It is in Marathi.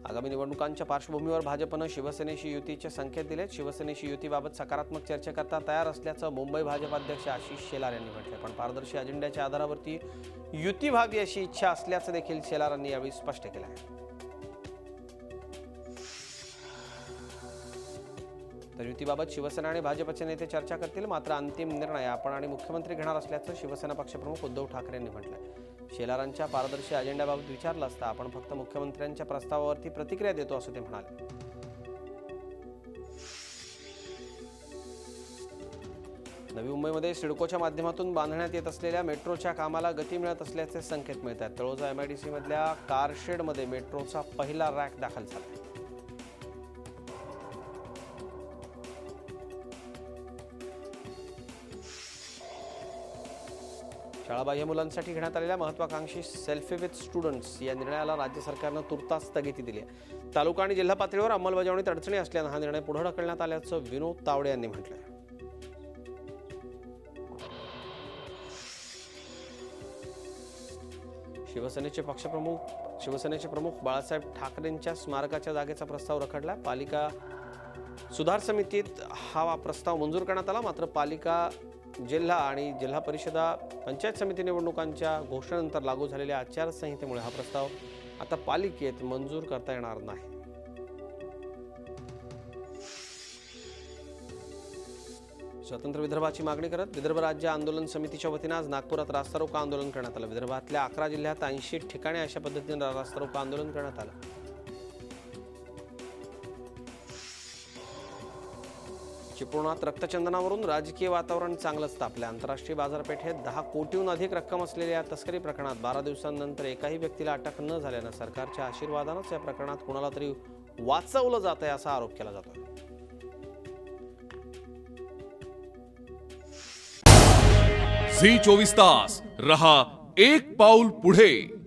आगामी निवडणुकांच्या पार्श्वभूमीवर भाजपनं शिवसेनेशी युतीचे संकेत दिलेत। शिवसेनेशी युतीबाबत सकारात्मक चर्चेकरता तयार असल्याचं मुंबई भाजप अध्यक्ष आशिष शेलार यांनी म्हटलं। पण पारदर्शी अजेंड्याच्या आधारावरती युती व्हावी अशी इच्छा असल्याचं देखील शेलारांनी यावेळी स्पष्ट केलं आहे। तर युतीबाबत शिवसेना आणि भाजपचे नेते चर्चा करतील, मात्र अंतिम निर्णय आपण आणि मुख्यमंत्री घेणार असल्याचं शिवसेना पक्षप्रमुख उद्धव ठाकरे यांनी म्हटलंय। शेलारांच्या पारदर्शी अजेंड्याबाबत विचारलं असता आपण फक्त मुख्यमंत्र्यांच्या प्रस्तावावरती प्रतिक्रिया देतो असं ते म्हणाले। नवी मुंबईमध्ये सिडकोच्या माध्यमातून बांधण्यात येत असलेल्या मेट्रोच्या कामाला गती मिळत असल्याचे संकेत मिळत आहेत। तळोजा MIDC मधल्या कारशेडमध्ये मेट्रोचा पहिला रॅक दाखल झाला। शाळाबाह्य मुलांसाठी घेण्यात आलेल्या महत्त्वाकांक्षी सेल्फी विथ स्टुडंट्स या निर्णयाला राज्य सरकारनं तुर्तास स्थगिती दिली आहे। तालुका आणि जिल्हा पातळीवर अंमलबजावणीत अडचणी असल्यानं हा निर्णय पुढे ढकलण्यात आल्याचं विनोद तावडे यांनी म्हटलं आहे। शिवसेनेचे प्रमुख बाळासाहेब ठाकरेंच्या स्मारकाच्या जागेचा प्रस्ताव रखडला। पालिका सुधार समितीत हा प्रस्ताव मंजूर करण्यात आला, मात्र पालिका, जिल्हा आणि जिल्हा परिषदा, पंचायत समिती निवडणुकांच्या घोषणेनंतर लागू झालेल्या आचारसंहितेमुळे हा प्रस्ताव आता पालिकेत मंजूर करता येणार नाही। स्वतंत्र विदर्भाची मागणी करत विदर्भ राज्य आंदोलन समितीच्या वतीने आज नागपुरात रास्ता रोको आंदोलन करण्यात आलं। विदर्भातल्या 11 जिल्ह्यात 80 ठिकाणी अशा पद्धतीने रास्ता रोको आंदोलन करण्यात आलं। चिपळुणात रक्तचंदनावरून राजकीय वातावरण चांगलंच तापलं। आंतरराष्ट्रीय बाजारपेठेत 10 कोटीहून अधिक रक्कम असलेल्या तस्करी प्रकरणात 12 दिवसांनंतर एकाही व्यक्तीला अटक न झाल्यानं सरकारच्या आशीर्वादानंच या प्रकरणात कुणाला तरी वाचवलं जात आहे असा आरोप केला जातोय। झी 24 तास रहा एक पाऊल पुढे।